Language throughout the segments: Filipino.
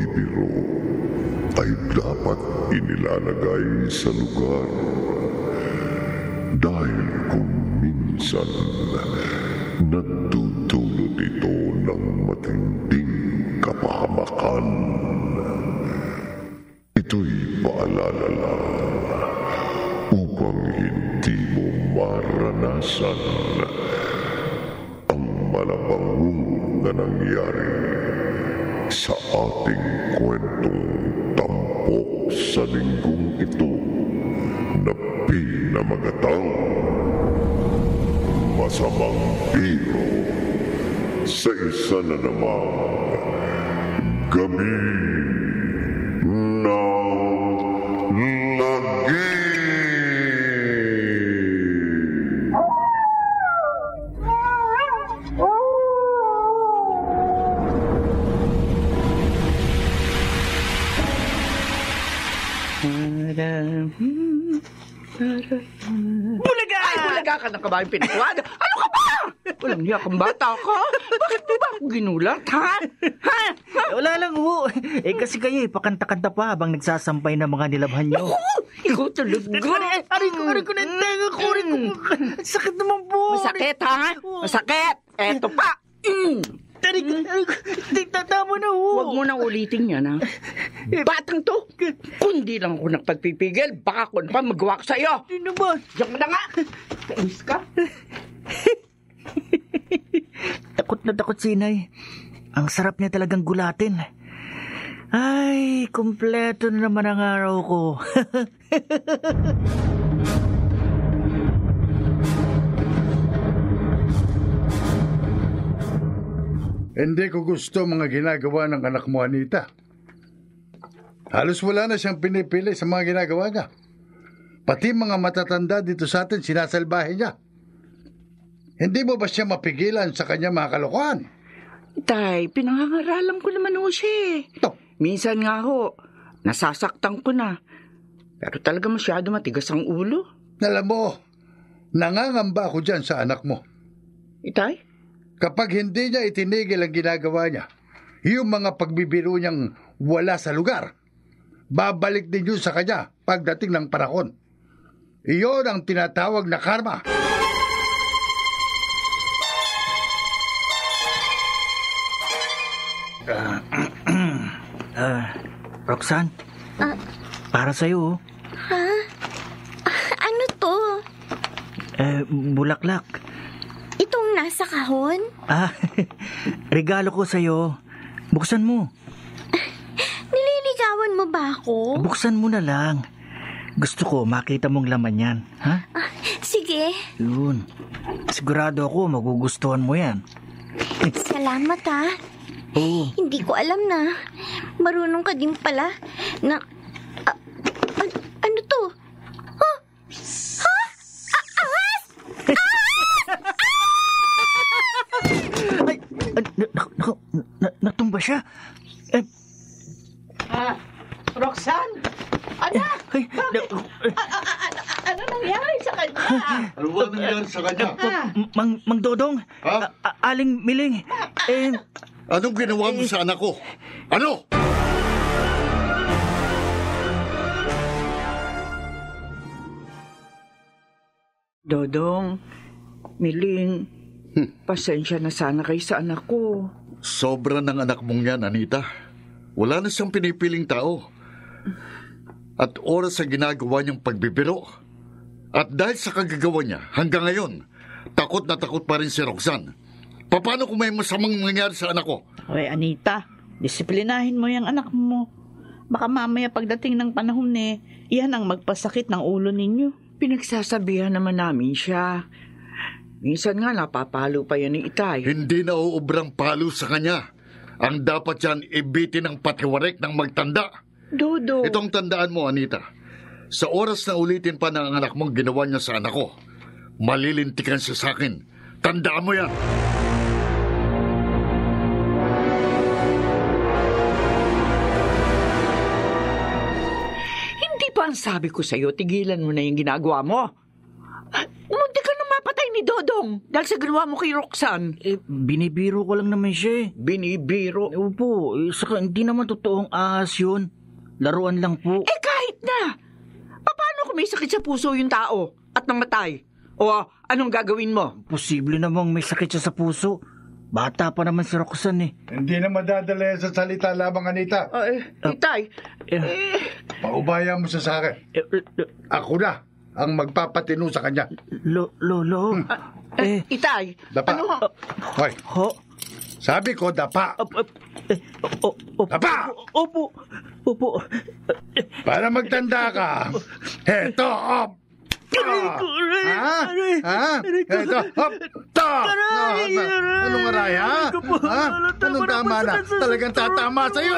pagbibiro ay dapat inilalagay sa lugar dahil kung minsan nagdudulot ito ng matinding kapahamakan. Ito'y paalala lang upang hindi mo maranasan ang malabangong na nangyari sa ating kwentong tampok sa linggong ito na pinamagatang Masamang Biro sa isa na namang Gabi ng Lagi. Bulaga! Ay, bulaga ka ng kabayang pinatuwad. Ano ka ba? Walang niya kang bata ka. Bakit mo ba ako ginulat, ha? Ha? Wala lang ho. Kasi kayo pakanta-kanta pa habang nagsasampay ng mga nilabhan nyo. Ikaw talaga. Aray ko na tenga ko. Sakit naman po. Masakit, ha? Masakit. Eto pa. Aray ko. Tama na ho. Huwag mo nang ulitin yan, ha? Batang to. Kundi lang ako nagpagpipigil. Baka ako na pa magawa ko sa'yo. Ano ba? Diyan ka na nga. Kainis ka. Takot na takot si Inay. Ang sarap niya talagang gulatin. Ay, kumpleto na naman ang araw ko. Hindi ko gusto mga ginagawa ng anak mo, Anita. Halos wala na siyang pinipili sa mga ginagawa niya. Pati mga matatanda dito sa atin, sinasalbahe niya. Hindi mo ba siya mapigilan sa kanya mga kalokohan? Tay, pinangangaralan ko naman ho siya. Ito. Minsan nga ho, nasasaktan ko na. Pero talaga masyado matigas ang ulo. Alam mo, nangangamba ako dyan sa anak mo. Itay? Kapag hindi niya itinigil ang ginagawa niya, yung mga pagbibiro niyang wala sa lugar, babalik din yun sa kanya pagdating ng panahon. Iyon ang tinatawag na karma. Roxanne, para sa'yo. Ha? Ano to? Bulaklak. Itong nasa kahon? Regalo ko sa'yo. Buksan mo. Nililigawan mo ba ako? Buksan mo na lang. Gusto ko makita mong laman yan. Ha? Sige. Yun. Sigurado ako magugustuhan mo yan. Salamat ha. Oo. Hindi ko alam na marunong ka din pala na... ano to? Huh? Ha? Ahas! Ay, natumba siya. Roxanne? Anak! Ay, Ano nangyari sa kanya? Ano ba nangyari sa kanya? Mang Dodong? Ha? Aling Miling? Anong ginawa mo sa anak ko? Ano? Dodong, Miling, pasensya na sana kayo sa anak ko. Sobra ng anak mong yan, Anita. Wala na siyang pinipiling tao. At oras sa ginagawa niyang pagbibiro. At dahil sa kagagawa niya, hanggang ngayon, takot na takot pa rin si Roxanne. Paano kung may masamang nangyari sa anak ko? Hoy, Anita, disiplinahin mo yung anak mo. Baka mamaya pagdating ng panahon iyan ang magpasakit ng ulo ninyo. Pinagsasabihan naman namin siya. Minsan nga napapalo pa yan ni Itay. Hindi na uubrang palo sa kanya. Ang dapat yan ibitin ng patiwarek ng magtanda. Dodo. Itong tandaan mo, Anita. Sa oras na ulitin pa ng anak mong ginawa niya sa anak ko, malilintikan siya sa akin. Tandaan mo yan. Hindi pa ang sabi ko sa'yo, tigilan mo na yung ginagawa mo. Munti ka na mapatay ni ni Dodong dahil sa ginawa mo kay Roxanne? Binibiro ko lang naman siya eh. Binibiro? Opo, saka hindi naman totoong ahas yun. Laruan lang po. Kahit na! Paano kung may sakit sa puso yung tao at namatay? O anong gagawin mo? Posible namang may sakit siya sa puso. Bata pa naman si Roxanne eh. Hindi na madadala yan sa salita lamang, Anita. Itay, Paubaya mo siya sa akin. Ako na ang magpapatino sa kanya. Lolo. Itay, Dapa. Hoy, Ho? sabi ko dapa. Dapa! Opo. Para magtanda ka. Heto, op! Heto, op! Anong aray, ha? Anong tama na? Talagang tatama sa'yo?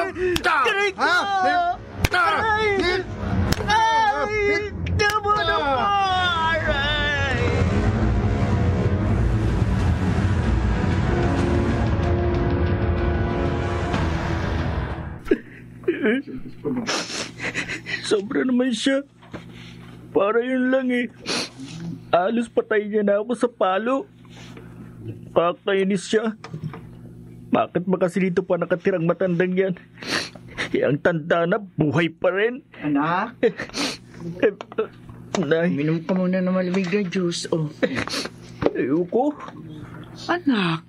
Sobra naman siya. Para yun lang eh. Alos patay niya na ako sa palo. Kakainis siya. Bakit ba kasi dito pa nakatirang matandang yan? Ang tanda na, buhay pa rin. Anak, Nay, minum ka muna ng malamig na juice. ayoko. Anak,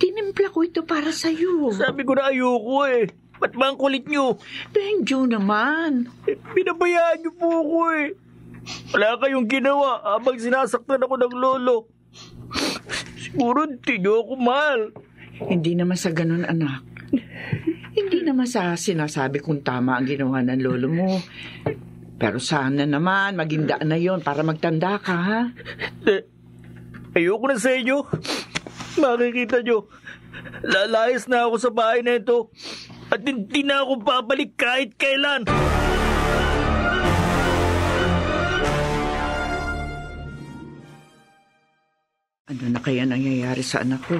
tinimpla ko ito para sa'yo. Sabi ko na ayoko eh. Ba't ba ang kulit niyo? Benjo naman. Pinabayaan niyo po ako eh. Wala kayong ginawa habang sinasaktan ako ng lolo. Siguro hindi niyo ako mahal. Hindi naman sa ganun, anak. Hindi naman sa sinasabi kung tama ang ginawa ng lolo mo. Pero sana naman maging daan na yon para magtanda ka, ha? Ayoko na sa inyo. Makikita niyo, lalayas na ako sa bahay na ito. At hindi na ako babalik kahit kailan. Ano na kaya nangyayari sa anak ko?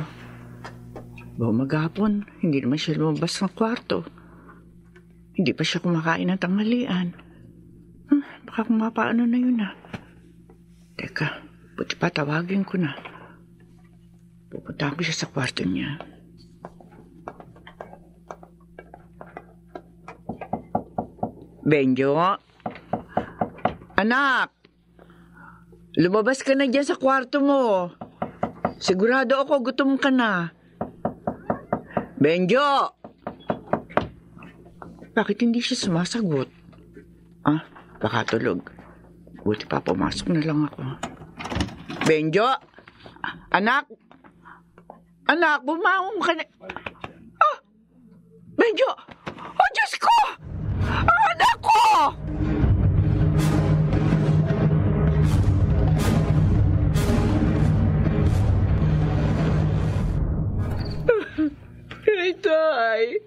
Maghapon, hindi naman siya lumabas ng kwarto. Hindi pa siya kumakain ng tanghalian. Baka kung mapaano na yun ah. Teka, buti pa tawagin ko na. Pupunta ko siya sa kwarto niya. Benjo? Anak! Lumabas ka na dyan sa kwarto mo. Sigurado ako gutom ka na. Benjo! Bakit hindi siya sumasagot? Baka tulog. Buti pa pumasok na lang ako. Benjo! Anak! Anak, bumangon ka na. Benjo! Oh, Diyos ko! Anak ko! Tay.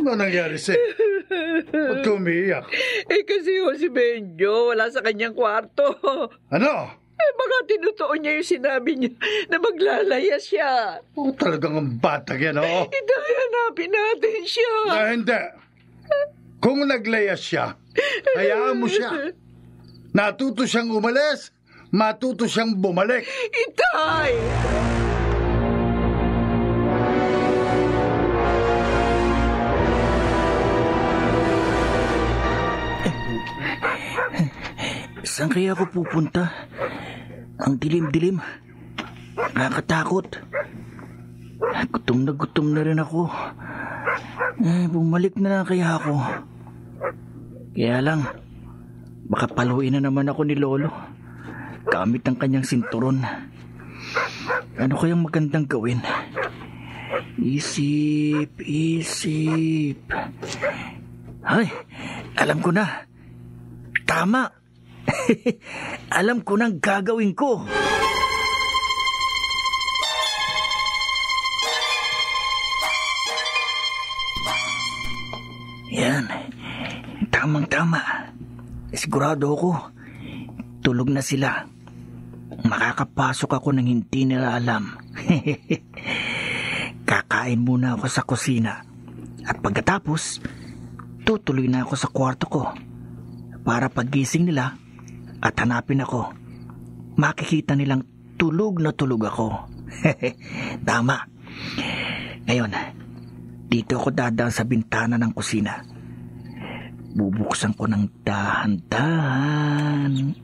Ano nangyari sa'yo? Ba't ka umiiyak? Kasi si Benjo, wala sa kanyang kwarto. Ano? Baka tinutuon niya yung sinabi niya na maglalaya siya. Talagang ang batang yan, oo. Hanapin natin siya. Hindi. Kung naglayas siya, hayaan mo siya. Natuto siyang umalis, matuto siyang bumalik. Itay! Saan kaya ako pupunta? Ang dilim-dilim. Nakakatakot. Gutom na rin ako. Bumalik na lang kaya ako. Kaya lang, baka paluin na naman ako ni Lolo. Gamit ang kanyang sinturon. Ano kayang magandang gawin? Isip. Ay, alam ko na. Tama. Alam ko nang gagawin ko. Yan. Tamang-tama. Sigurado ako. Tulog na sila. Makakapasok ako nang hindi nila alam. Kakain muna ako sa kusina. At pagkatapos, tutuloy na ako sa kwarto ko. Para pagising nila at hanapin ako. makikita nilang tulog na tulog ako. Tama. Ngayon, dito ako dadaan sa bintana ng kusina. Bubuksan ko ng dahan-dahan.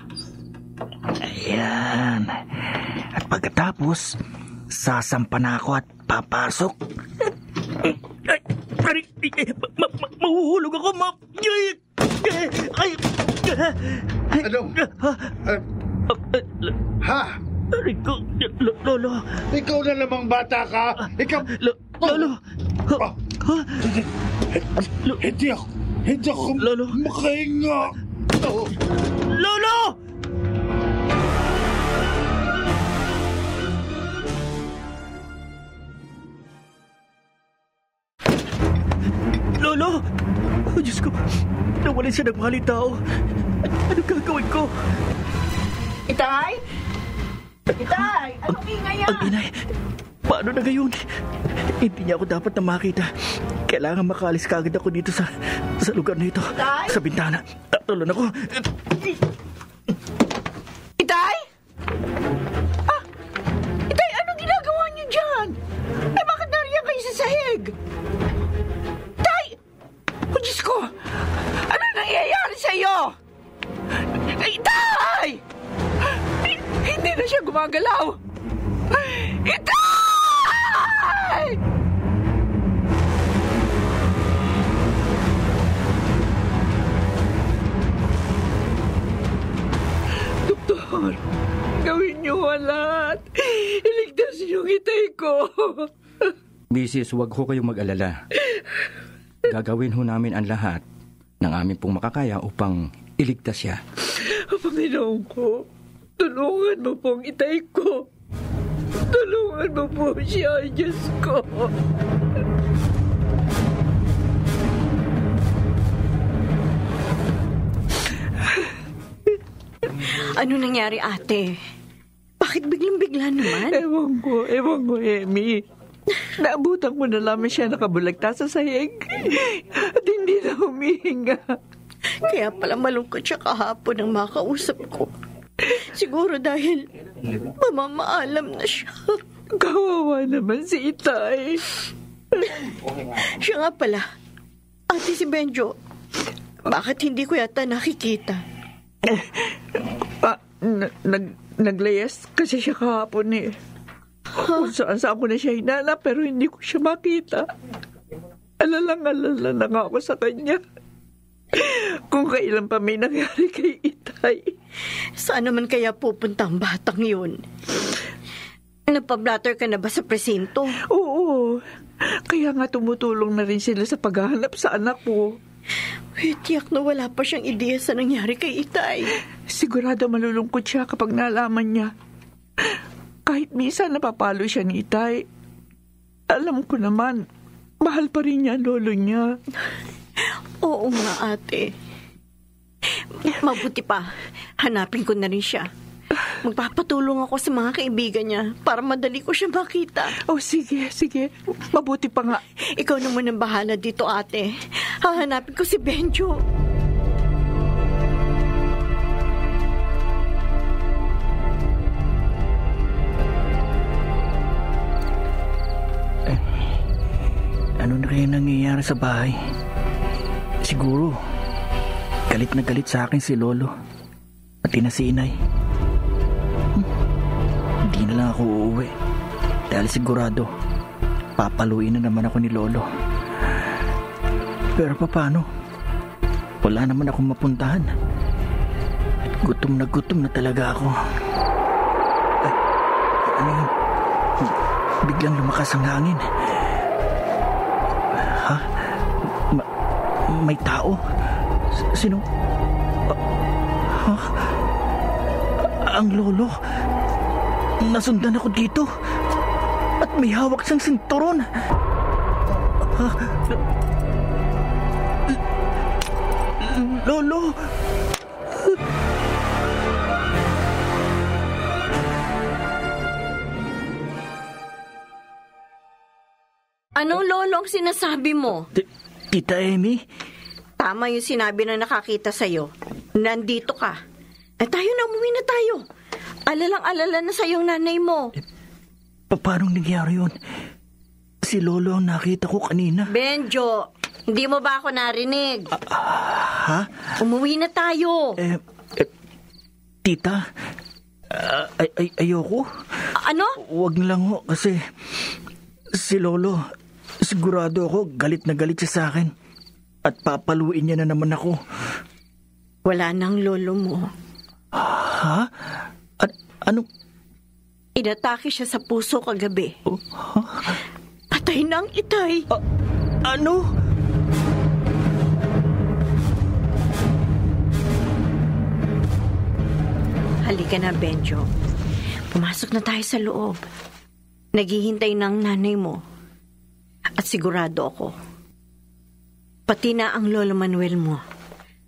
Ayan. At pagkatapos, sasampa na ako at papasok. Mahuhulog ako, Ano? Ha? Lolo. Ikaw na lamang bata ka? Ikaw... Lolo. Hindi ako Lolo. makahinga. Lolo! Lolo! Oh, Diyos ko! Nawalan siya ng maling tao. Ano gagawin ko? Itay? Itay! Anong ingay yan? Ang inay! Paano na ngayon? Hindi niya ako dapat na makita. Kailangan makaalis kagad ako dito sa lugar na ito. Itay? Sa bintana. Tatulon ako. Itay? Ah! Itay, anong ginagawa niyo dyan? Eh, bakit nariyan kayo sa sahig? Itay! Oh, Diyos ko! Ano nangyayari sa'yo? Itay! Hindi na siya gumagalaw! Itay! Doktor, gawin niyo lahat. Iligtas niyo yung itay ko. Mrs., huwag ho kayong mag-alala. Gagawin ho namin ang lahat ng aming pong makakaya upang iligtas siya. Panginoon ko, tulungan mo pong itay ko. Tulungan mo po siya, Diyos ko. Ano nangyari, ate? Bakit biglang-bigla naman? Ewan ko, Emmy. Naabutan ko na lamang siya nakabulagta sa sahig. At hindi na humihinga. Kaya pala malungkot siya kahapon nang makausap ko. Siguro dahil mamamaalam na siya. Kawawa naman si Itay. Siya nga pala, ate si Benjo, bakit hindi ko yata nakikita? Naglayas kasi siya kahapon eh. Kung saan ko na siya hinanap pero hindi ko siya makita. Alala na nga ako sa kanya. Kung kailan pa may nangyari kay Itay. Saan naman kaya pupunta ang batang yun? Nagpa-blatter ka na ba sa presinto? Oo. Kaya nga tumutulong na rin sila sa paghahanap sa anak ko. Tiyak na wala pa siyang ideya sa nangyari kay Itay. Sigurado malulungkot siya kapag nalaman niya. Kahit minsan napapalo siya ni Itay. Alam ko naman, mahal pa rin niya ang lolo niya. Oo nga, ate. Mabuti pa, hanapin ko na rin siya. Magpapatulong ako sa mga kaibigan niya para madali ko siya makita. Oh, sige. Mabuti pa nga. Ikaw naman ang bahala dito, ate. Hahanapin ko si Benjo. Ano na kaya nangyayari sa bahay? Siguro, galit na galit sa akin si Lolo. Pati na si Inay. Hindi na lang ako uuwi. Dahil sigurado, papaluin na naman ako ni Lolo. Pero paano? Wala naman akong mapuntahan. Gutom na talaga ako. Ano yun? Biglang lumakas ang hangin. Ha? May tao? Sino? Ha? Ang lolo. Nasundan ako dito. At may hawak siyang sinturon. Lolo! Anong lolo ang sinasabi mo? Tita Amy? Tama yung sinabi na nakakita sa'yo. Nandito ka. Tayo na, umuwi na tayo. Alalang-alala na sa iyong nanay mo. Paano nangyari yun? Si Lolo ang nakita ko kanina. Benjo, hindi mo ba ako narinig? Ha? Umuwi na tayo. Tita, ayoko. Ano? Huwag na lang ho kasi si Lolo, sigurado ako galit na galit siya sa akin. At papaluin niya na naman ako. Wala nang lolo mo. Ha? At ano? Inatake siya sa puso kagabi. Patay na ang itay. Ano? Halika na, Benjo. Pumasok na tayo sa loob. Naghihintay ng nanay mo. At sigurado ako. Pati na ang Lolo Manuel mo.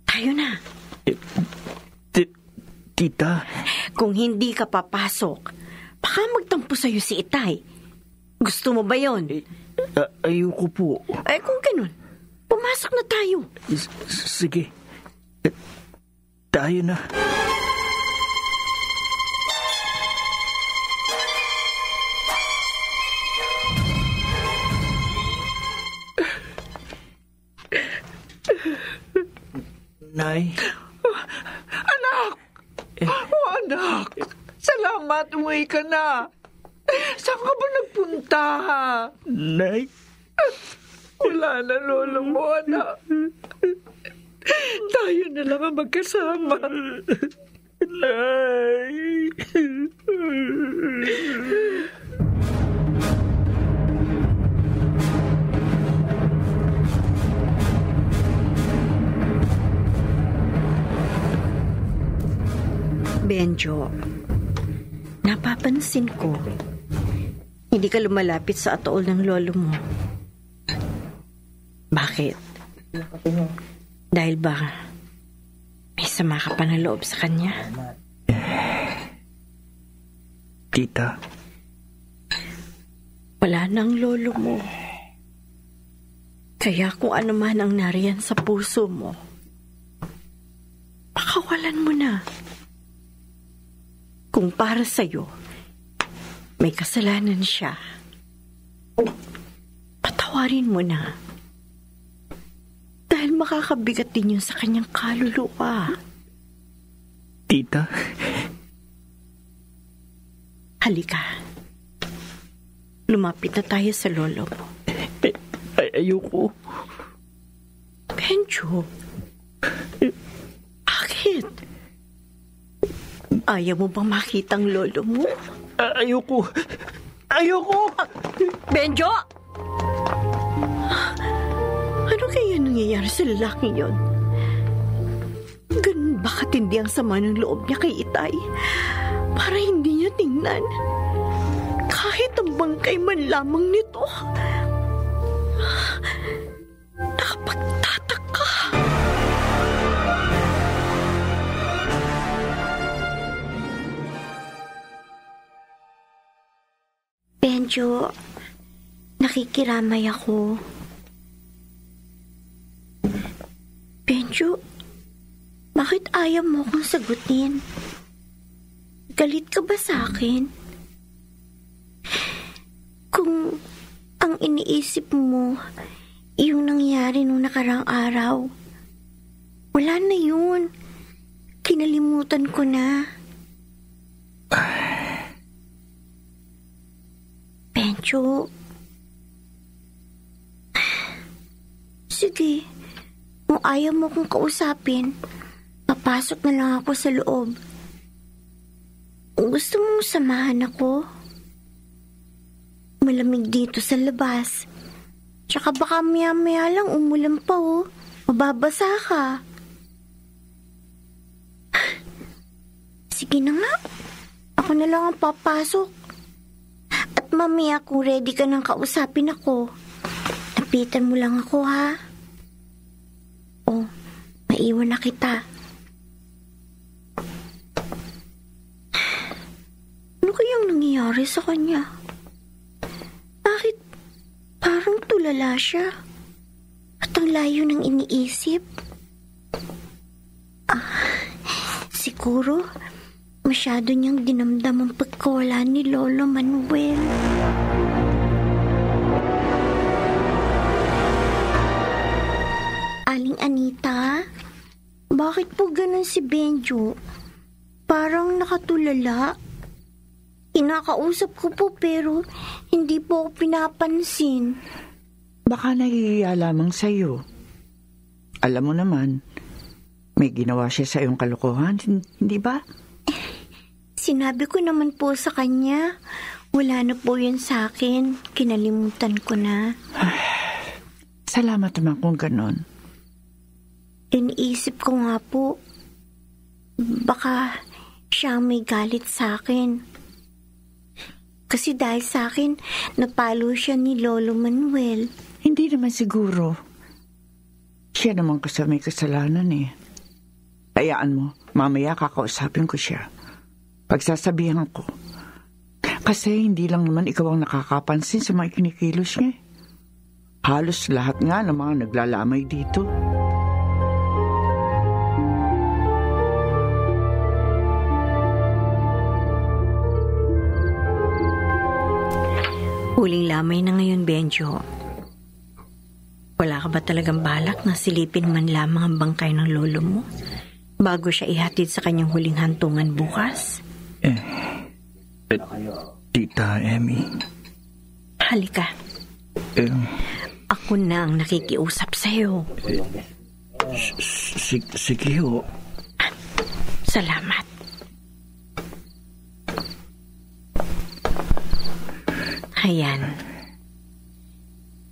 Tayo na. Tita? Kung hindi ka papasok, baka magtampo sa'yo si Itay. Gusto mo ba yon? Ayoko po. Kung ganun, pumasok na tayo. Sige. Tayo na. Nay? Anak! Anak! Salamat, umuwi ka na. Saan ka ba nagpunta? Nay? Wala na lolo mo, anak. Tayo na lang ang magkasama. Nay? Benjo, napapansin ko, hindi ka lumalapit sa ataol ng lolo mo. Bakit? Dahil ba may sama ka pa na loob sa kanya? Tita? Wala nang lolo mo. Kaya kung ano man ang nariyan sa puso mo, pakawalan mo na. Kung para sa'yo, may kasalanan siya, patawarin mo na. Dahil makakabigat din yun sa kanyang kaluluwa. Tita? Halika. Lumapit na tayo sa lolo mo. Ayoko. Benjo, bakit? Ayaw mo bang makita ang lolo mo? Ayoko. Ayoko! Benjo! Ano kaya nangyayari sa lalaking yon? Ganun ba katindi ang sama ng loob niya kay Itay? Para hindi niya tingnan. Kahit ang bangkay man lamang nito. Nakapagtataka. Benjo, nakikiramay ako. Benjo, bakit ayaw mo akong sagutin? Galit ka ba sa akin? Kung ang iniisip mo, yung nangyari nung nakarang araw, wala na yun. Kinalimutan ko na. Benjo, sige, kung ayaw mo kong kausapin, papasok na lang ako sa loob. Gusto mong samahan ako? Malamig dito sa labas. Tsaka baka maya-maya lang umulan pa oh. Mababasa ka. Sige na nga. Ako na lang ang papasok. At mamaya kung ready ka nang kausapin ako, lapitan mo lang ako ha. Oh, maiwan na kita. Ano kayang nangyayari sa kanya? Bakit parang tulala siya? At ang layo ng iniisip? Siguro Masyado niyang dinamdam ang pagkawala ni Lolo Manuel. Aling Anita, bakit po ganun si Benjo? Parang nakatulala. Kinakausap ko po pero hindi po ako pinapansin. Baka nahihiya lamang sa'yo. Alam mo naman, may ginawa siya sa iyong kalokohan, hindi ba? Sinabi ko naman po sa kanya. Wala na po yun sa akin. Kinalimutan ko na. Salamat naman kung ganon. Iniisip ko nga po, baka siya may galit sa akin. Kasi dahil sa akin, napalo siya ni Lolo Manuel. Hindi naman siguro. Siya naman kasi may kasalanan eh. Hayaan mo, mamaya kakausapin ko siya. Pagsasabihan ko. Kasi hindi lang naman ikaw ang nakakapansin sa mga kinikilos niya. Halos lahat nga ng mga naglalamay dito. Huling lamay na ngayon, Benjo. Wala ka ba talagang balak na silipin man lamang ang bangkay ng lolo mo bago siya ihatid sa kanyang huling hantungan bukas? Tita Emmy. Halika. Ako na ang nakikiusap sa'yo. Sige ho. Salamat. Ayan.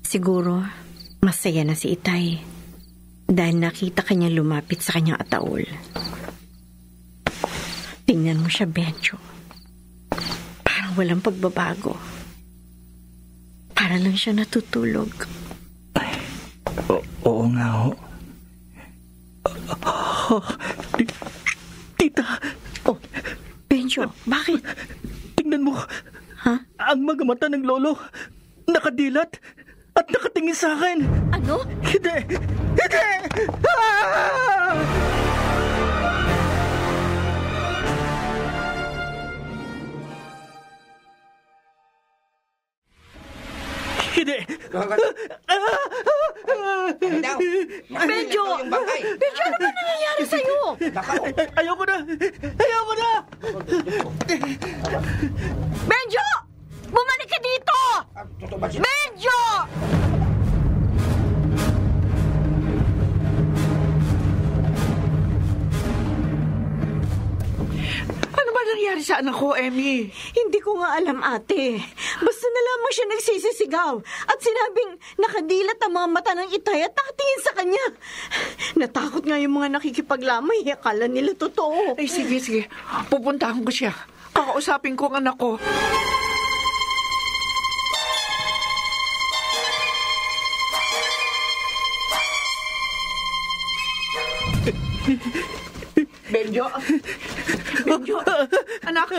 Siguro, masaya na si Itay dahil nakita kanya lumapit sa kanyang ataol. Tingnan mo siya, Benjo. Parang walang pagbabago. Para lang siya natutulog. Oo nga ho. Tita! Oh, Benjo, bakit? Tingnan mo. Ha? Ang mga mata ng lolo, nakadilat at nakatingin sa akin. Ano? Hindi! Hindi! Ah! Hindi! Benjo! Benjo, ano ba nangyayari sa'yo? Ayoko na! Ayoko na! Benjo! Bumalik ka dito! Benjo! Ano ba nangyari sa anak ko, Emmy? Hindi ko nga alam, ate. Basta na lamang siya nagsisisigaw at sinabing nakadilat ang mga mata ng Itay at nakatingin sa kanya. Natakot nga yung mga nakikipaglamay. Akala nila totoo. Ay, sige. Pupuntahan ko siya. Kakausapin ko ang anak ko. Benjo! Benjo! Anak!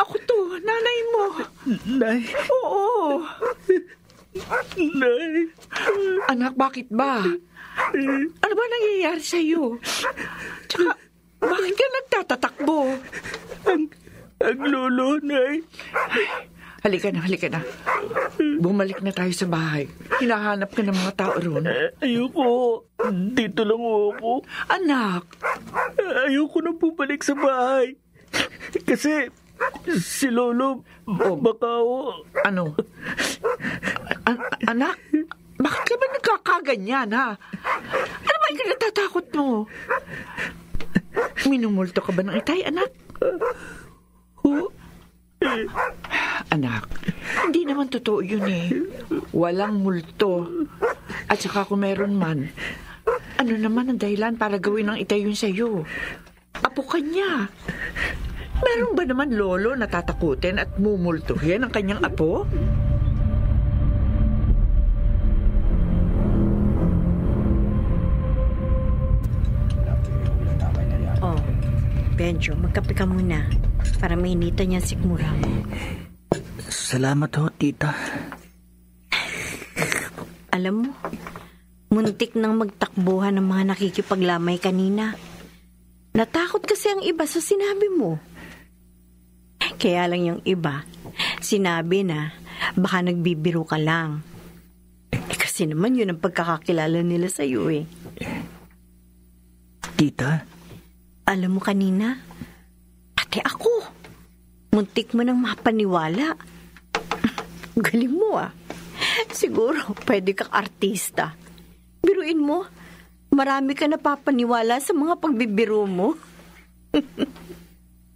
Ako to, nanay mo. Nay? Oo. Nay? Anak, bakit ba? Ano ba nangyayari sa'yo? Tsaka, bakit ka nagtatatakbo? Ang lolo, Nay. Halika na. Bumalik na tayo sa bahay. Hinahanap ka ng mga tao roon. Ayoko. Dito lang ako. Anak! Ayoko na bumalik sa bahay. Kasi si lolo, baka Ano? Anak? Bakit ka ba nagkakaganyan, ha? Ano ba yung natatakot mo? Minumulto ka ba ng Itay, anak? Anak, hindi naman totoo yun eh. Walang multo. At saka kung meron man, ano naman ang dahilan para gawin ng Itay yun sa'yo? Apo ka niya. Meron ba naman lolo na tatakutin at mumultuhin ang kanyang apo? Oh, Benjo, magkape ka muna para mainita niya sikmura mo. Salamat ho, tita. Alam mo, muntik nang magtakbuhan ng mga nakikipaglamay kanina. Natakot kasi ang iba sa sinabi mo. Kaya lang yung iba, sinabi na baka nagbibiro ka lang. Kasi naman yun ang pagkakakilala nila sa'yo eh. Tita? Alam mo kanina, pati ako, muntik mo nang mapaniwala. Galing mo ah. Siguro pwede kang artista. Biruin mo, marami ka napapaniwala sa mga pagbibiro mo.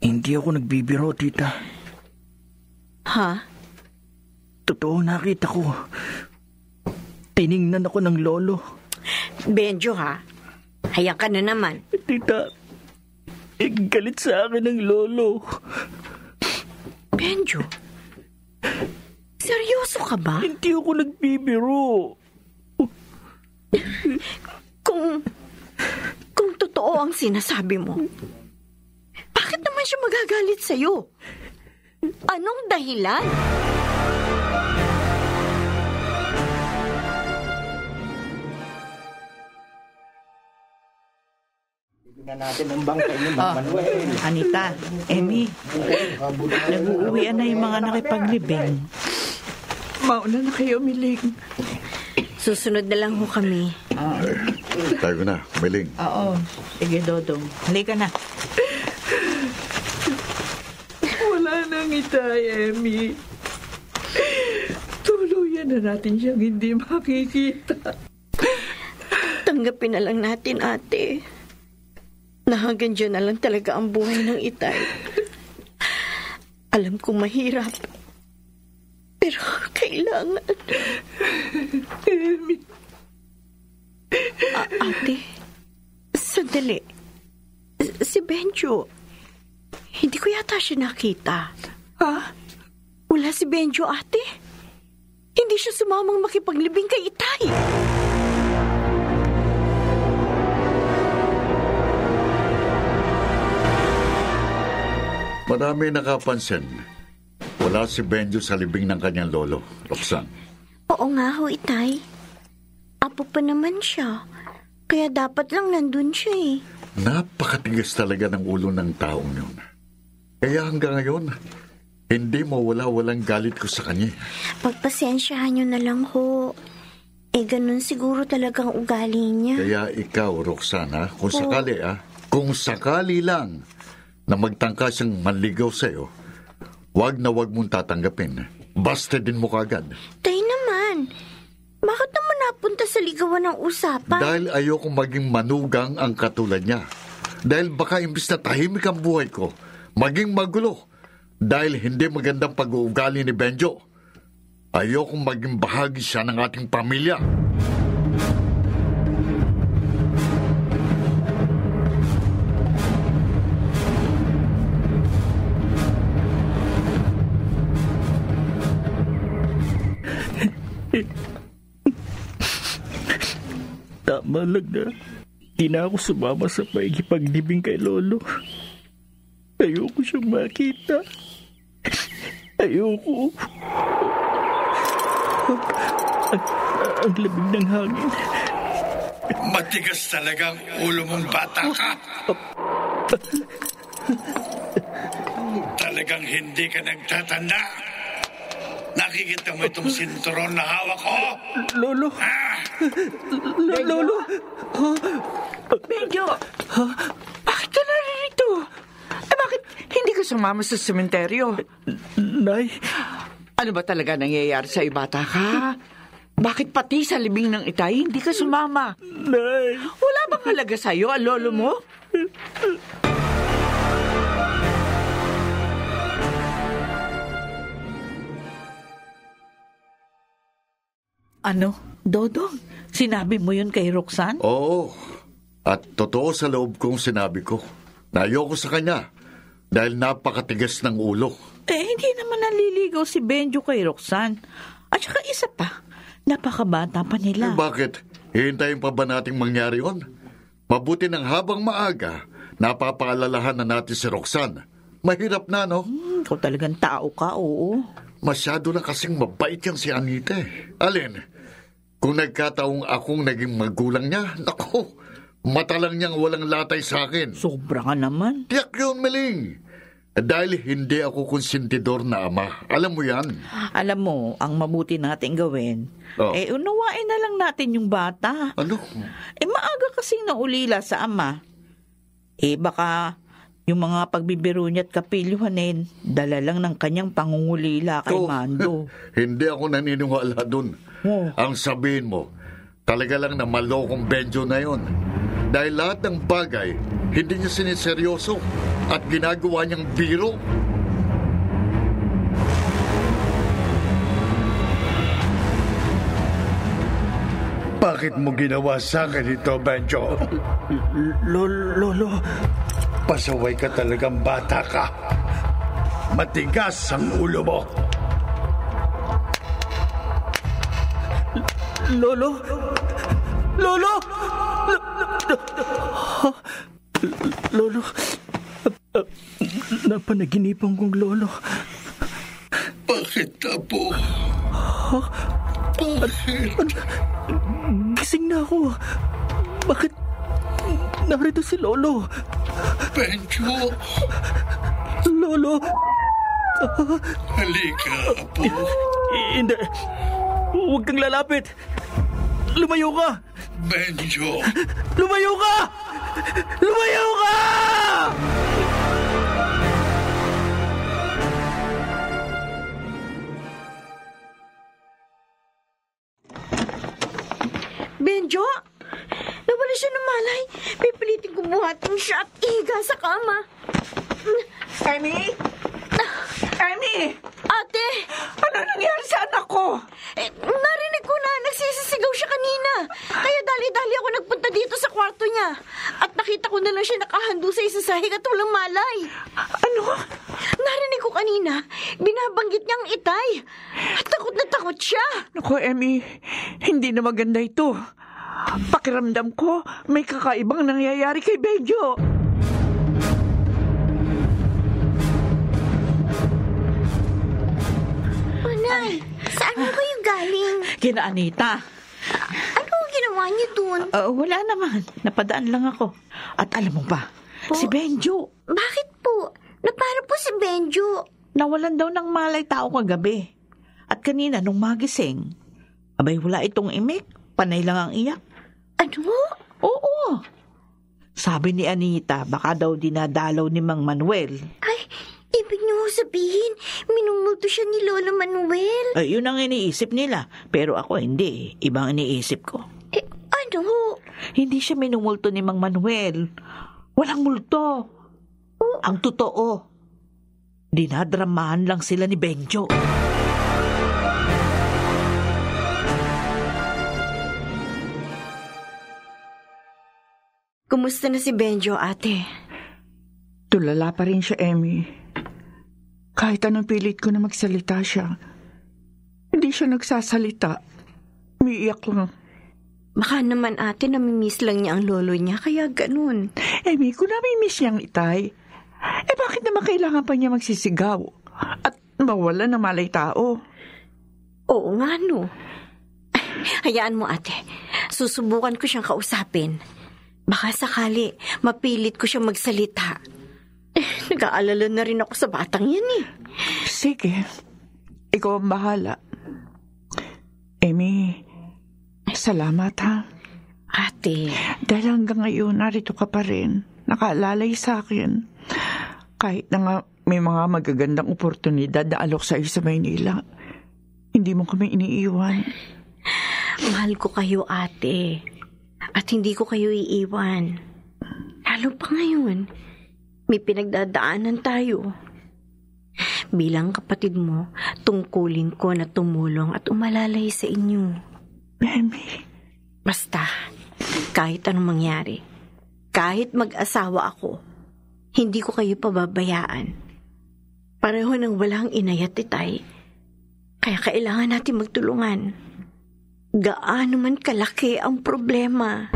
Hindi ako nagbibiro, tita. Ha? Totoo, nakita ko. Tiningnan ako ng lolo. Benjo ha, hayang ka na naman. Tita, galit sa akin ng lolo. Benjo, seryoso ka ba? Hindi ako nagbibiro. Kung totoo ang sinasabi mo, bakit naman siya magagalit sa'yo? Anong dahilan? Anita, Emmy, nag-uuwian na yung mga nakipaglibing. Mauna na kayo, Miling. Susunod na lang ho kami. Tayo na, Miling. Oo. Sige, Dodong. Halika na. Wala nang itay, Emmy. Tuluyan na natin siyang hindi makikita. Tanggapin na lang natin, ate. Na hanggang dyan na lang talaga ang buhay ng itay. Alam kong mahirap. Pero kailangan. Emmy. Ate, sandali. Si Benjo, hindi ko yata siya nakita. Ha? Wala si Benjo, ate. Hindi siya sumamang makipaglibing kay itay. Marami nakapansin. Wala si Benjo sa libing ng kanyang lolo, Roxanne. Oo nga ho, itay. Apo pa naman siya. Kaya dapat lang nandun siya eh. Napakatigas talaga ng ulo ng taong yun. Kaya hanggang ngayon, hindi mawala-walang galit ko sa kanya. Pagpasensyahan nyo na lang ho. Ganun siguro talagang ugali niya. Kaya ikaw, Roxana, kung sakali lang na magtangka siyang manligaw sa'yo, wag na wag mong tatanggapin. Basta din mo kagad. Tay naman, bakit naman napunta sa ligawan ng usapan? Dahil ayokong maging manugang ang katulad niya. Dahil baka imbis na tahimik ang buhay ko, maging magulo. Dahil hindi magandang pag-uugali ni Benjo. Ayokong maging bahagi siya ng ating pamilya. Tama lang na. Di na ako sumama sa pakikipaglibing kay lolo. Ayoko siyang makita. Ayoko. Ang labig ng hangin. Matigas talagang ulo mong bata ka. Talagang hindi ka nagtatanda. Nakikita mo itong sinturon na hawak ko? Lolo! Lolo! Benjo! Bakit ka narito? Bakit hindi ka sumama sa sementeryo? Nay! Ano ba talaga nangyayari sa bata ka? Bakit pati sa libing ng itay hindi ka sumama? Nay! Wala bang halaga sa'yo ang lolo mo? Ano? Dodong, sinabi mo yun kay Roxanne? Oo. At totoo sa loob kong sinabi ko na ayoko sa kanya dahil napakatigas ng ulo. Hindi naman naliligaw si Benjo kay Roxanne. At saka isa pa, napakabata pa nila. Bakit? Hihintayin pa ba nating mangyari yun? Mabuti ng habang maaga, napapaalalahan na natin si Roxanne. Mahirap na, no? Ikaw talagang tao ka, oo. Masyado na kasing mabait yan si Anita. Alin? Kung nagkataong akong naging magulang niya, naku, Mata lang niyang walang latay sa akin. Sobra ka naman. Tiyak yun, Meling. Dahil hindi ako konsentidor na ama. Alam mo yan. Alam mo, ang mabuti natin gawin, unawain na lang natin yung bata. Ano? Maaga kasing naulila sa ama. Baka yung mga pagbibiro niya at kapilyuhanin, dala lang ng kanyang pangungulila kay Mando. Hindi ako naniniwala dun. Ang sabihin mo, talaga lang na malokong Benjo na yon. Dahil lahat ng bagay, hindi niya siniseryoso at ginagawa niyang biro. Bakit mo ginawa sa akin ito, Benjo? Lolo, Pasaway ka talagang bata ka. Matigas ang ulo mo. Lolo, napanaginipan kong lolo. Bakit, Apo? Gising na ako. Bakit narito si Lolo? Benjo! Lolo! Halika, Apo. Hindi. Huwag kang lalapit. Lumayo ka! Benjo! Lumayo ka! Lumayo ka! Benjo? Nawala siya ng malay. Pipilitin ko buhatin siya at ihiga sa kama. Emmy? Emmy! Ate! Ano nangyari sa anak ko? Narinig ko na nagsisisigaw siya kanina. Kaya dali-dali ako nagpunta dito sa kwarto niya. At nakita ko na lang siya nakahando sa isang sahig at walang malay. Ano? Narinig ko kanina, binabanggit niyang itay. At takot na takot siya. Naku, Emmy, hindi na maganda ito. Pakiramdam ko, may kakaibang nangyayari kay Benjo. Nay, saan mo kayo galing? Kina Anita. Anong ginawa niyo dun? Wala naman. Napadaan lang ako. At alam mo ba, si Benjo. Bakit po? Napara po si Benjo. Nawalan daw ng malay tao kagabi. At kanina nung magising, abay wala itong imik. Panay lang ang iyak. Ano? Oo. Sabi ni Anita, baka daw dinadalaw ni Mang Manuel. Ay, ibig niyo sabihin, minumulto siya ni Lola Manuel? Yun ang iniisip nila. Pero ako hindi. Ibang iniisip ko. Ano? Hindi siya minumulto ni Mang Manuel. Walang multo. Ang totoo, dinadramahan lang sila ni Benjo. Kumusta na si Benjo, ate? Tulala pa rin siya, Emmy. Kahit anong pilit ko na magsalita siya, hindi siya nagsasalita. Umiiyak lang. Baka naman ate, namimiss lang niya ang lolo niya, kaya ganun. Emmy, kung namimiss niyang itay, bakit naman kailangan pa niya magsisigaw at mawala ng malay tao? Oo nga, no. Hayaan mo, ate. Susubukan ko siyang kausapin. Baka sakali, mapilit ko siyang magsalita. Nag-aalala na rin ako sa batang yan eh. Sige, ikaw ang bahala. Emmy, salamat ha. Ate. Dahil hanggang ngayon, narito ka pa rin. Nakaalalay sa akin. Kahit na nga may mga magagandang oportunidad na alok sa sa Maynila, hindi mo kami iniiwan. Mahal ko kayo, ate. At hindi ko kayo iiwan. Lalo pa ngayon, may pinagdadaanan tayo. Bilang kapatid mo, tungkulin ko na tumulong at umalalay sa inyo. Emmy. Basta, kahit anong mangyari, kahit mag-asawa ako, hindi ko kayo pababayaan. Pareho nang walang inay at itay. Kaya kailangan natin magtulungan. Gaano man kalaki ang problema.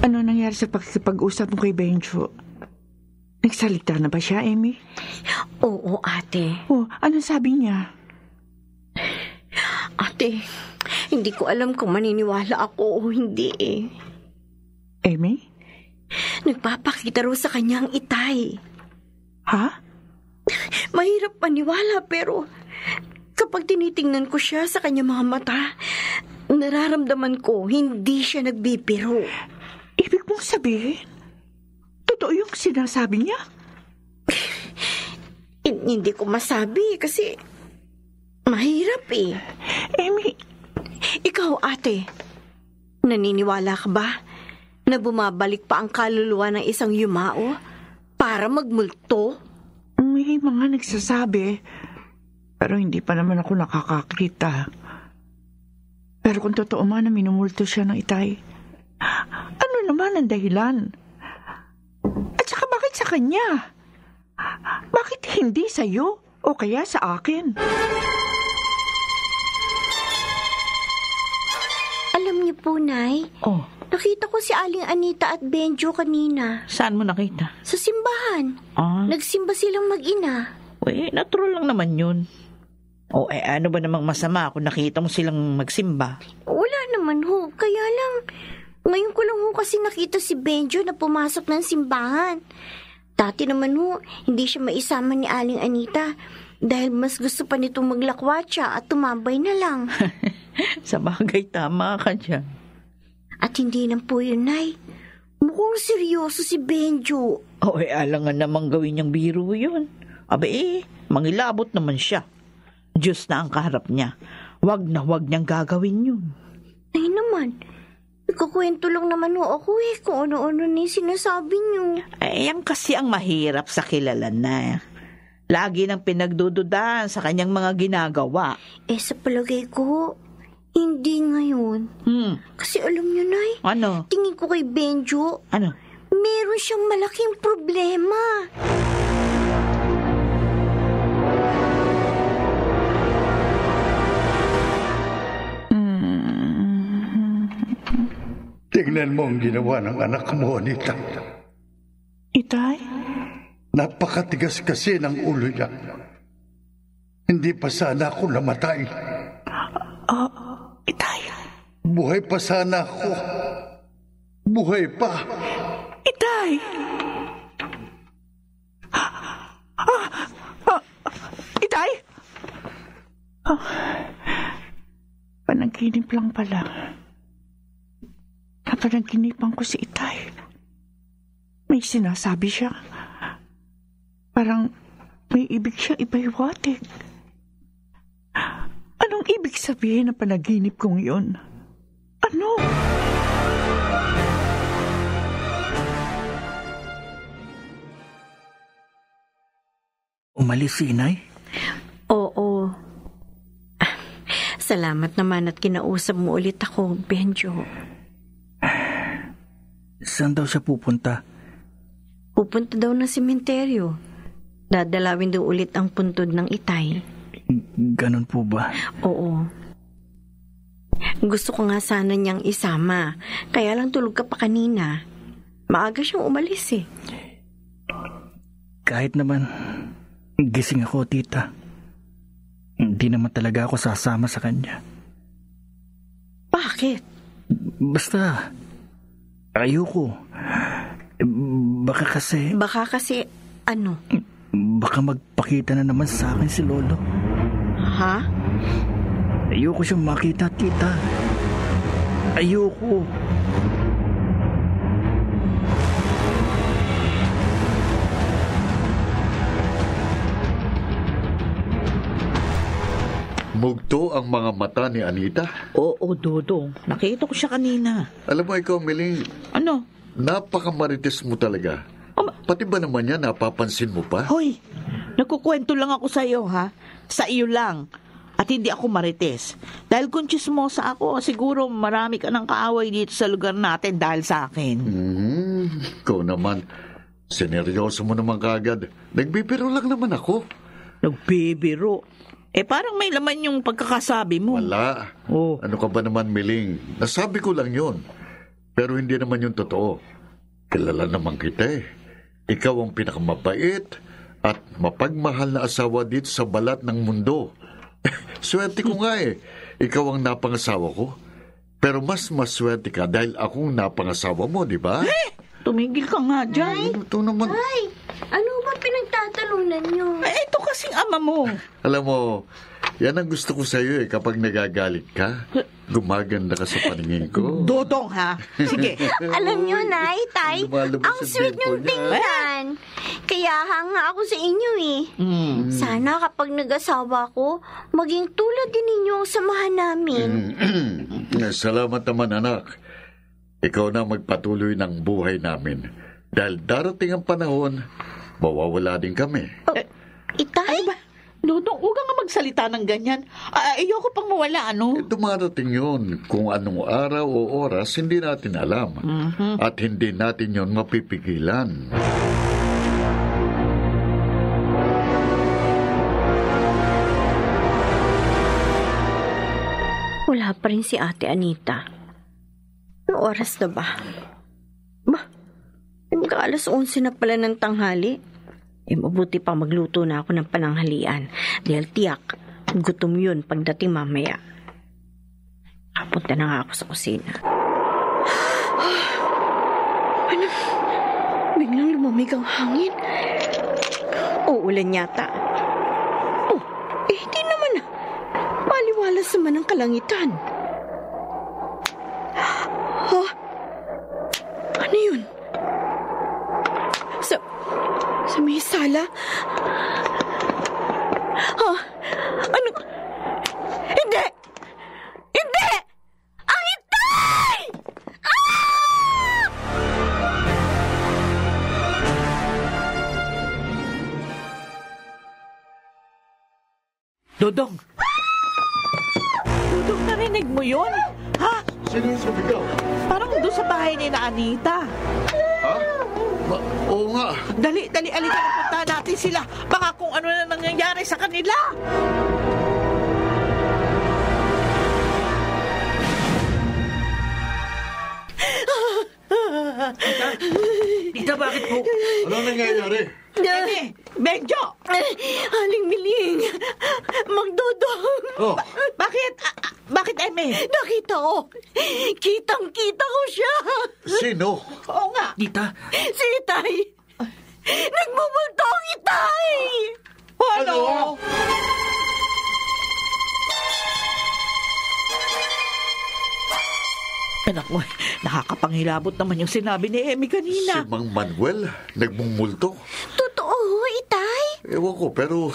Ano nangyari sa pakikipag-usap mo kay Benjo? Nagsalita na ba siya, Emmy? Oo, ate. Ano sabi niya? Ate, hindi ko alam kung maniniwala ako o hindi eh. Amy? Nagpapakita raw sa kanya ang itay. Ha? Mahirap maniwala pero kapag tinitingnan ko siya sa kanyang mga mata, nararamdaman ko hindi siya nagbibiro. Ibig mong sabihin, totoo yung sinasabi niya? Hindi ko masabi kasi mahirap eh. Amy, Ikaw, ate, naniniwala ka ba na bumabalik pa ang kaluluwa ng isang yumao para magmulto? may mga nagsasabi, pero hindi pa naman ako nakakakita. Pero kung totoo man na minumulto siya ng itay, ano naman ang dahilan? At saka bakit sa kanya? Bakit hindi sa'yo o kaya sa akin? Alam niyo po, Nay, nakita ko si Aling Anita at Benjo kanina. Saan mo nakita? Sa simbahan. Nagsimba silang mag-ina. Natural lang naman yun. Ano ba namang masama kung nakita mo silang magsimba? Wala naman ho. Kaya lang, ngayon ko lang ho kasi nakita si Benjo na pumasok ng simbahan. Dati naman ho, hindi siya maisama ni Aling Anita dahil mas gusto pa nitong maglakwatsa at tumambay na lang. Sa bagay, tama ka dyan. At hindi lang po yun, Nay. Mukhang seryoso si Benjo. Alangan namang gawin niyang biro yun. Mangilabot naman siya. Diyos na ang kaharap niya. Wag niyang gagawin yun. Ay naman, nagkukwento lang naman ho ako kung ano-ano ni sinasabi niyo. Yan kasi ang mahirap sa kilala na. Lagi nang pinagdududahan sa kanyang mga ginagawa. Sa palagay ko, hindi ngayon. Kasi alam niyo, Nay, ano? Tingin ko kay Benjo, ano? Meron siyang malaking problema. Tingnan mo ang ginawa ng anak mo, Anita. Itay? Napakatigas kasi ng ulo niya. Hindi pa sana ako namatay. Itay? Buhay pa sana ako. Buhay pa. Itay! Itay! Panaginip lang pala. Napanaginipan ko si Itay. May sinasabi siya. Parang may ibig siya ipahiwatig. Anong ibig sabihin ng panaginip kong yun? Ano? Umalis si Inay? Oo. Salamat naman at kinausap mo ulit ako, Benjo. Saan daw siya pupunta? Pupunta daw ng sementeryo. Dadalawin daw ulit ang puntod ng itay. Ganon po ba? Oo. Gusto ko nga sana niyang isama. Kaya lang tulog ka pa kanina. Maaga siyang umalis Kahit naman gising ako, tita. Hindi naman talaga ako sasama sa kanya. Bakit? Basta ayoko. Baka kasi ano? Baka magpakita na naman sa akin si Lolo. Ha? Ayoko siyang makita, tita. Ayoko. Mugto ang mga mata ni Anita. Oo, Dodong. Nakita ko siya kanina. Alam mo ikaw, Miling, Ano? napakamarites mo talaga. Pati ba naman yan, napapansin mo pa? Hoy, nagkukwento lang ako sa iyo, ha? Sa iyo lang. At hindi ako marites. Dahil kung chismosa ako, siguro marami ka ng kaaway dito sa lugar natin dahil sa akin. Ikaw naman, sineryoso mo naman kagad. Nagbibiro lang naman ako. Nagbibiro. Parang may laman yung pagkakasabi mo. Wala. Oh. Ano ka ba naman, Miling? Nasabi ko lang yun. Pero hindi naman yung totoo. Kilala naman kita Ikaw ang pinakamabait at mapagmahal na asawa dito sa balat ng mundo. Swerte ko nga ikaw ang napangasawa ko. Pero mas maswerte ka dahil akong napangasawa mo, di ba? Tumigil ka nga dyan. Ito naman. Ay, ano ba pinagtatalunan niyo? Ito kasing ama mo. Alam mo, yan ang gusto ko sa'yo kapag nagagalit ka. Gumaganda ka sa paningin ko. Dodong, ha? Sige. Alam niyo, Nay, Tay, Lumalabas ang ang sweet niyong tempo niya. tingnan. Kaya hanga ako sa inyo eh. Sana kapag nag-asawa ko, maging tulad din ninyo ang samahan namin. Salamat naman, anak. Ikaw na magpatuloy ng buhay namin. Dahil darating ang panahon, mawawala din kami. Itay? Dodong, huwag nga magsalita ng ganyan. Ayoko pang mawala, ano? Dumarating yun. Kung anong araw o oras, hindi natin alam. At hindi natin yun mapipigilan. Wala pa rin si Ate Anita. Anong oras na ba? Mag-alas 11 na pala ng tanghali. Mabuti pa magluto na ako ng pananghalian. Dahil tiyak, gutom yun pagdating mamaya. Kapunta na nga ako sa kusina. Ano? Biglang lumamig ang hangin. Uulan yata. Hindi naman na. Maliwalas naman ang kalangitan. Ano yun? Sa may sala? Ano? Hindi! Hindi! Ang itay! Dodong! Dodong, narinig mo yun? Ha? Sino yung sumigaw? Parang doon sa bahay ni na Anita. Ha? Oo nga. Dali, alika na puntahan natin sila. Baka kung ano na nangyayari sa kanila. Tita, bakit po? Ano nangyayari? Benjo! Aling Miling! Magdodong! Oh, Bakit? Bakit, Eme? Nakita ko! Kitang-kita ko siya! sino? Oo nga. Tita, Si Itay! Nagmumulto ang Itay! Ano? Anak mo, nakakapangilabot naman yung sinabi ni Emi kanina. Si Mang Manuel? Nagmumulto? Totoo, Itay? Ewan ko, pero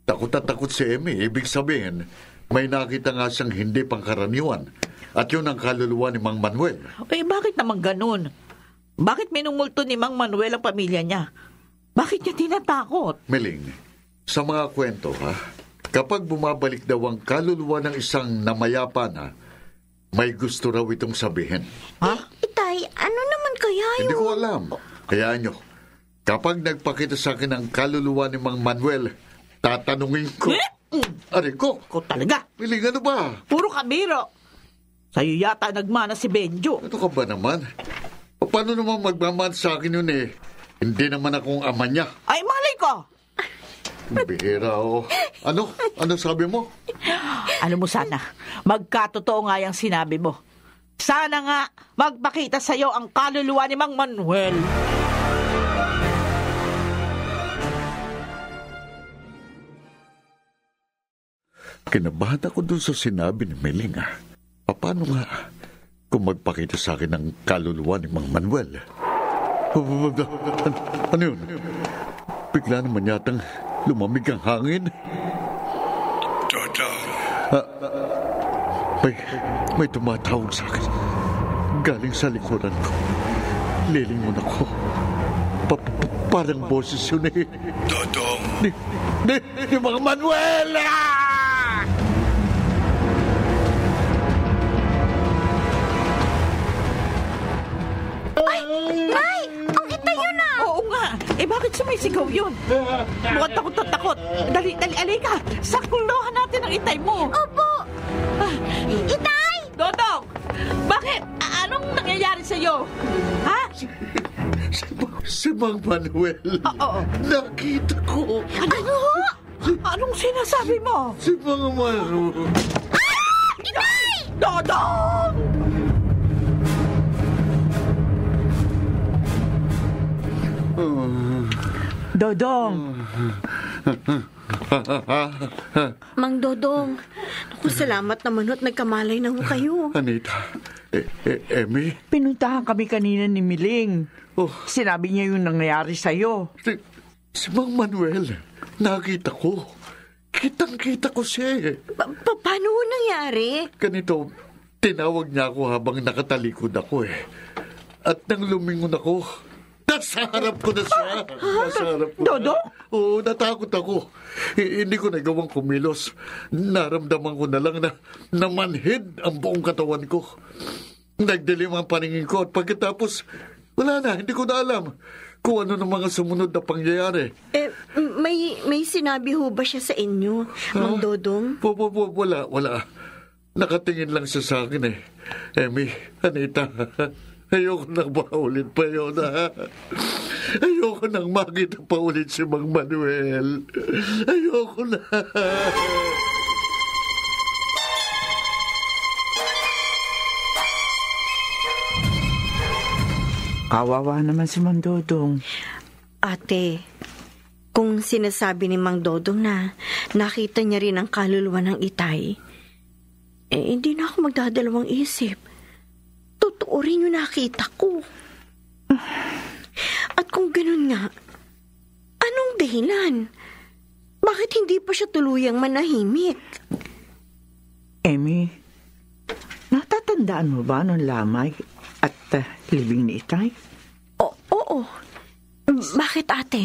takot na takot si Emmy. Ibig sabihin, may nakita nga siyang hindi pangkaraniwan. At yun ang kaluluwa ni Mang Manuel. Bakit naman ganun? Bakit minumulto ni Mang Manuel ang pamilya niya? Bakit niya tinatakot? Meling, sa mga kwento, kapag bumabalik daw ang kaluluwa ng isang namayapa na, may gusto raw itong sabihin. Ha? Itay, ano naman kaya Hindi yun? ko alam. Kaya nyo, kapag nagpakita sa akin ang kaluluwa ni Mang Manuel, tatanungin ko. Aray ko. Ko talaga. Meling, ano ba? Puro kamiro. Sa'yo yata nagmana si Benjo. Ano ka ba naman? Paano naman magmamahal sa akin yun eh? Hindi naman akong ama niya. Ay, malay ko! Bihira o. Ano? Ano sabi mo? Ano mo sana, magkatotoo nga yung sinabi mo. Sana nga magpakita sa'yo ang kaluluwa ni Mang Manuel. Kinabahan ako dun sa sinabi ni Meling. Paano nga kung magpakita sa akin ang kaluluwa ni Mang Manuel? Ano yun? Bigla naman yatang lumamig ang hangin. Dodong. May tumatawag sa akin. Galing sa likuran ko. Lilingon ako. Parang boses yun eh. Dodong. Ni Mang Manuel! Nay, ang Itay yun na! Oo nga, bakit sumisigaw yun? Mukhang takot na takot. Dali, alika. Sakluhan natin ang itay mo. Opo! Itay! Dodong, bakit? Anong nangyayari sa'yo? Ha? Si Mang Manuel. Oo. Nakita ko. Ano? Anong sinasabi mo? Si Mang Manuel. Dodong! Dodong! Mang Dodong, naku, salamat naman at nagkamalay na ho kayo. Anita, Emmy? Pinuntahan kami kanina ni Miling. Oh. Sinabi niya yung nangyayari sa'yo. Si Mang Manuel, nakita ko. Kitang-kita ko siya eh. Paano ho nangyari? Ganito, tinawag niya ako habang nakatalikod ako eh. At nang lumingon ako, nasa harap ko na siya. Nasa harap ko Dodo? na. Oo, natakot ako. Hindi ko nagawang kumilos. Naramdaman ko na lang na namanhid ang buong katawan ko. Nagdilim ang paningin ko at pagkatapos, wala na, hindi ko na alam kung ano ng mga sumunod na pangyayari. May sinabi ho ba siya sa inyo, Mang Dodong? Wala. Nakatingin lang siya sa akin eh. Emmy, Anita, ayoko nang maulit pa yun, ha? Ayoko nang makita pa ulit si Mang Manuel. Ayoko na. Kawawa naman si Mang Dodong. Ate, kung sinasabi ni Mang Dodong na nakita niya rin ang kaluluwa ng Itay, hindi na ako magdadalawang isip. Totoo rin yung nakita ko. At kung ganun nga, anong dahilan? Bakit hindi pa siya tuluyang manahimik? Emmy, natatandaan mo ba nung lamay at libing ni Itay? Oo. Bakit, ate?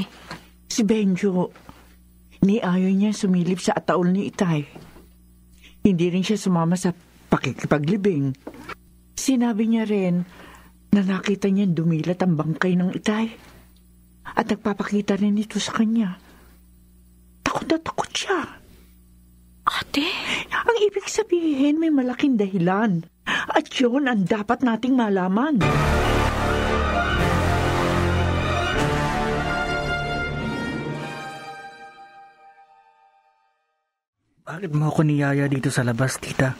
Si Benjo, ayaw niya sumilip sa ataol ni Itay. Hindi rin siya sumama sa pakikipaglibing. Sinabi niya rin na nakita niya dumilat ang bangkay ng Itay. At nagpapakita rin ito sa kanya. Takot na takot siya. Ate? Ang ibig sabihin may malaking dahilan. At yun ang dapat nating malaman. Bakit mo ako niyaya dito sa labas, tita?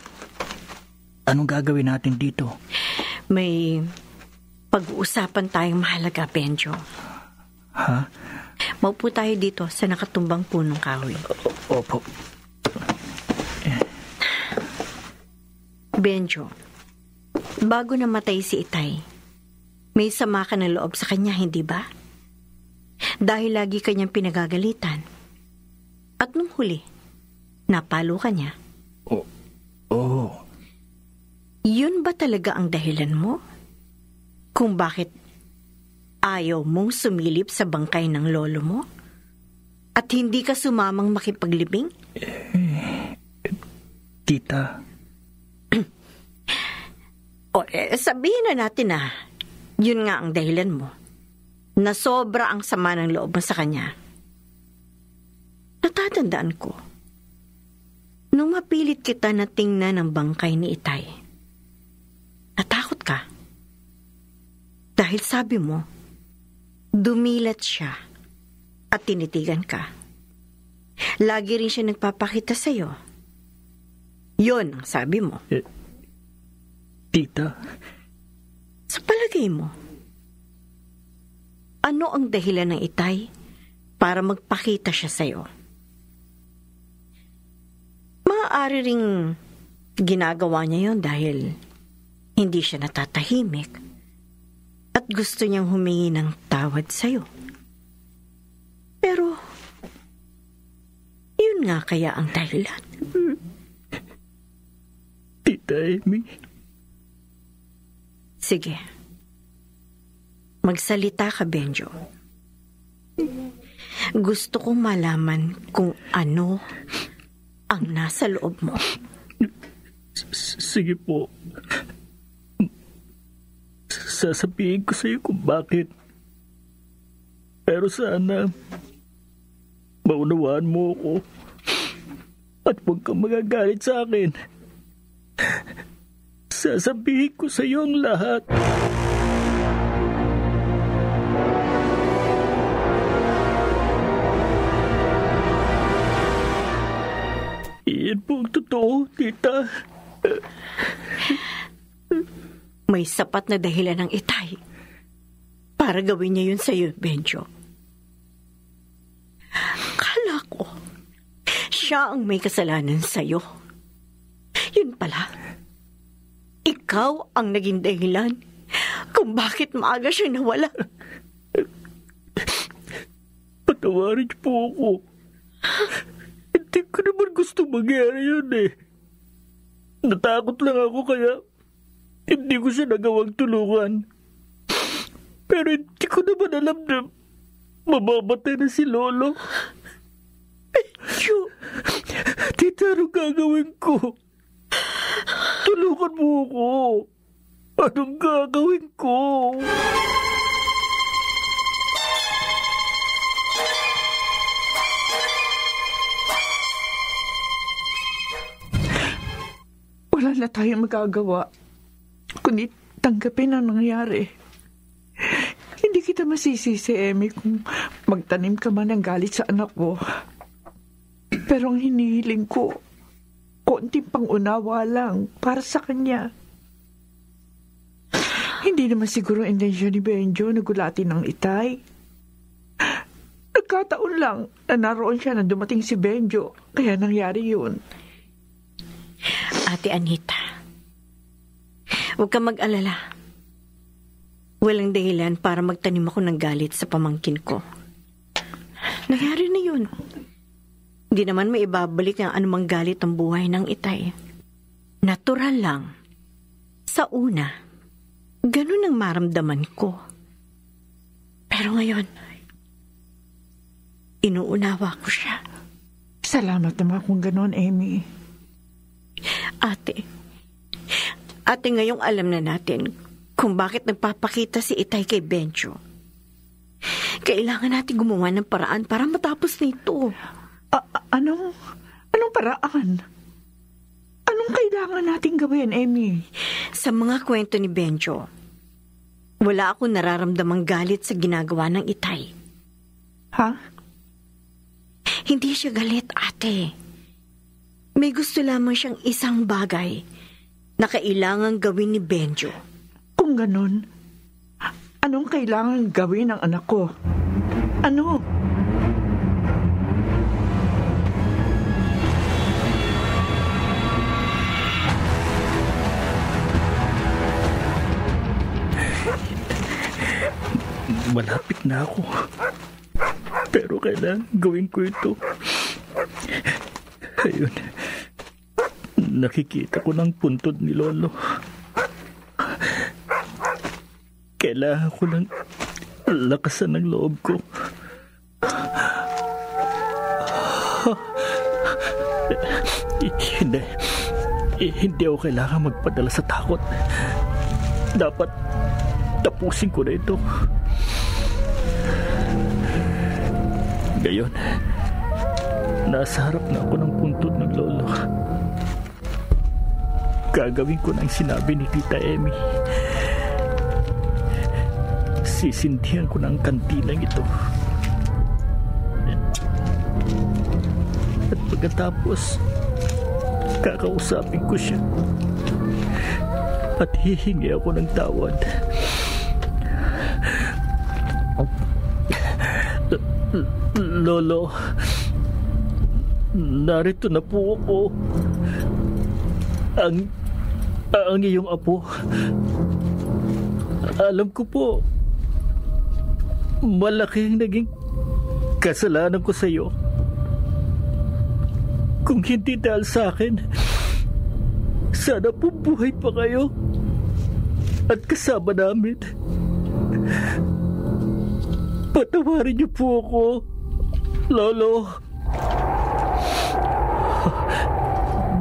Anong gagawin natin dito? May pag-uusapan tayong mahalaga, Benjo. Ha? Maupo tayo dito sa nakatumbang punong kahoy. Opo. Benjo, bago namatay si Itay, may sama ka ng loob sa kanya, hindi ba? Dahil lagi kanyang pinagagalitan. At nung huli, napalo ka niya. Oo. Yun ba talaga ang dahilan mo? Kung bakit ayaw mong sumilip sa bangkay ng lolo mo? At hindi ka sumamang makipaglibing? Tita. Sabihin na natin na yun nga ang dahilan mo. Na sobra ang sama ng loob mo sa kanya. Natatandaan ko, nung mapilit kita na tingnan ang bangkay ni Itay, natakot ka. Dahil sabi mo, dumilat siya at tinitigan ka. Lagi rin siya nagpapakita sa'yo. Yun ang sabi mo. Tita. Sa palagay mo, ano ang dahilan ng Itay para magpakita siya sa'yo? Maaari ring ginagawa niya yon dahil hindi siya natatahimik at gusto niyang humingi ng tawad sa'yo. Pero, yun nga kaya ang dahilan. Tita Amy. Sige. Magsalita ka, Benjo. Gusto kong malaman kung ano ang nasa loob mo. Sige po. Sasabihin ko sa iyo kung bakit. Pero sana maunawaan mo ako at huwag kang magagalit sa akin. Sasabihin ko sa iyo ang lahat. Iyan po ang totoo, tita. May sapat na dahilan ng Itay para gawin niya yun sa'yo, Benjo. Kala ko, siya ang may kasalanan sa'yo. Yun pala, ikaw ang naging dahilan kung bakit maaga siya nawala. Patawarin niyo po ako. Hindi ko naman gusto mangyari yun eh. Natakot lang ako kaya hindi ko siya nagawang tulungan. Pero hindi ko naman alam na mamamatay na si Lolo. Benjo! Tita, anong gagawin ko? Tulungan mo ako. Anong gagawin ko? Wala na tayong magagawa kundi tanggapin ang nangyari. Hindi kita masisisi, Emmy, kung magtanim ka man ng galit sa anak ko. Pero ang hinihiling ko, konting pangunawa lang para sa kanya. Hindi naman siguro intensyon ni Benjo na gulatin ng Itay. Nagkataon lang na naroon siya na dumating si Benjo, kaya nangyari yun. Ate Anita, huwag ka mag-alala. Walang dahilan para magtanim ako ng galit sa pamangkin ko. Nangyari na yun. Hindi naman may ibabalik ang anumang galit ng buhay ng Itay. Natural lang. Sa una, ganun ang maramdaman ko. Pero ngayon, inuunawa ko siya. Salamat naman kung ganun, Emmy. Ate, ngayong alam na natin kung bakit nagpapakita si Itay kay Benjo. Kailangan natin gumawa ng paraan para matapos nito. Anong paraan? Anong kailangan natin gawin, Emmy? Sa mga kwento ni Benjo, wala akong nararamdamang galit sa ginagawa ng Itay. Ha? Hindi siya galit, ate. May gusto lamang siyang isang bagay na kailangan gawin ni Benjo. Kung ganun, anong kailangan gawin ng anak ko? Ano? Malapit na ako. Pero kailangan gawin ko ito. Ayun. Nakikita ko ng puntod ni Lolo. Kailangan ko ng lakasan ng loob ko. Hindi ako kailangan magpadala sa takot. Dapat tapusin ko na ito. Ngayon, nasa harap na ako ng puntod ng Lolo. Gagawin ko na ang sinabi ni Tita Emmy. Sisindihan ko na ang kantilang ito. At pagkatapos, kakausapin ko siya. At hihingi ako ng tawad. Lolo, narito na po ako. Ang iyong apo. Alam ko po, malaking naging kasalanan ko sa iyo. Kung hindi dahil sa akin, sana po buhay pa kayo at kasama namin. Patawarin niyo po ako, Lolo.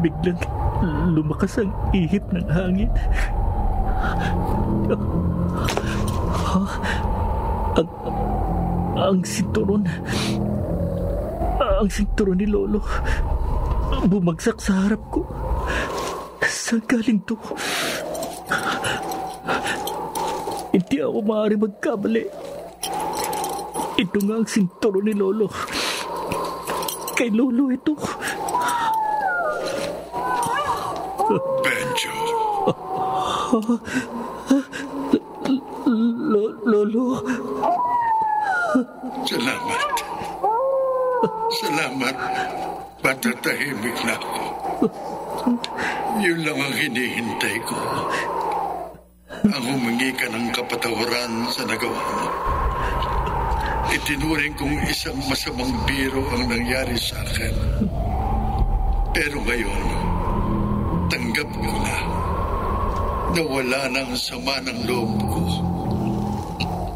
Biglang lumakas ang ihip ng hangin. Ang sinturon ni Lolo bumagsak sa harap ko. Saan galing to? Hindi ako maaari magkamali. Ito nga ang sinturon ni Lolo. Kay Lolo ito. Benjo. Lolo. Salamat. Salamat. Patatahimik na ako. Yun lang ang hinihintay ko. Ang humingi ka ng kapatawaran sa nagawa mo. Itinuring kong isang masamang biro ang nangyari sa akin. Pero ngayon, tanggap ko na wala na ang sama ng loob ko.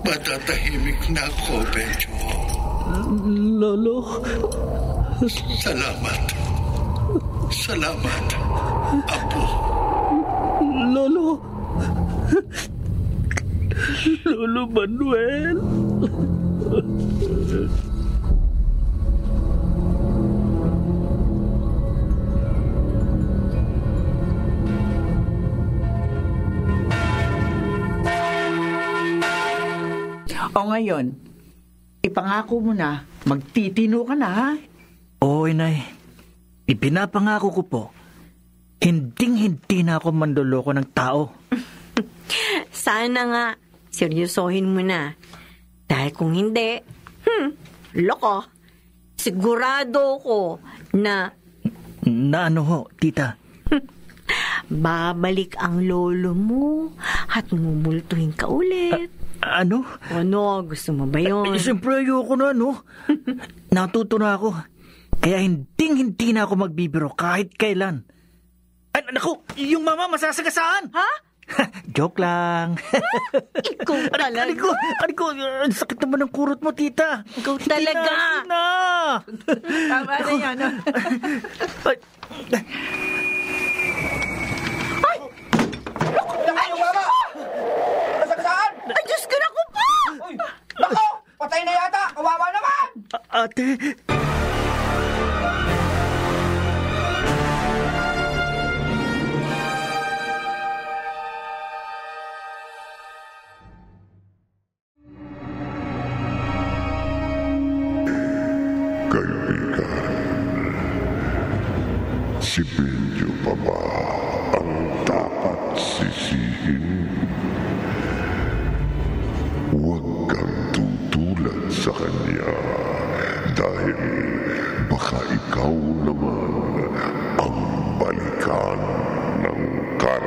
Matatahimik na ako, Benjo. Lolo. Salamat. Salamat, Apo. Lolo. Lolo Manuel. O ngayon, ipangako mo na, magtitino ka na, ha? Oo, Inay. Ipinapangako ko po, hinding-hindi na ako mandoloko ng tao. Sana nga, seryosohin mo na. Dahil kung hindi, loko. Sigurado ko na Na ano ho, tita? babalik ang lolo mo at mumultuhin ka ulit. Ano? Ano, gusto mo ba yun? Siyempre ayoko na, no? Natuto na ako. Kaya hinding-hindi na ako magbibiro kahit kailan. Ay, naku, yung mama masasagasaan! Ha? Joke lang. Ikaw talaga. Aniko, ang sakit naman ng kurot mo, tita. Ikaw talaga. Hindi na. Tama na yan, ha? Ay, Ay, yung mama! Nasagasaan! Ay, Diyos ko, naku po! Uy! Nako! Patay na yata! Kawawa naman! ate. Kaibigan, si Benjo pa ba ang dapat sisihin? Huwag kang tutulad sa kanya dahil baka ikaw naman ang balikan ng karahasan.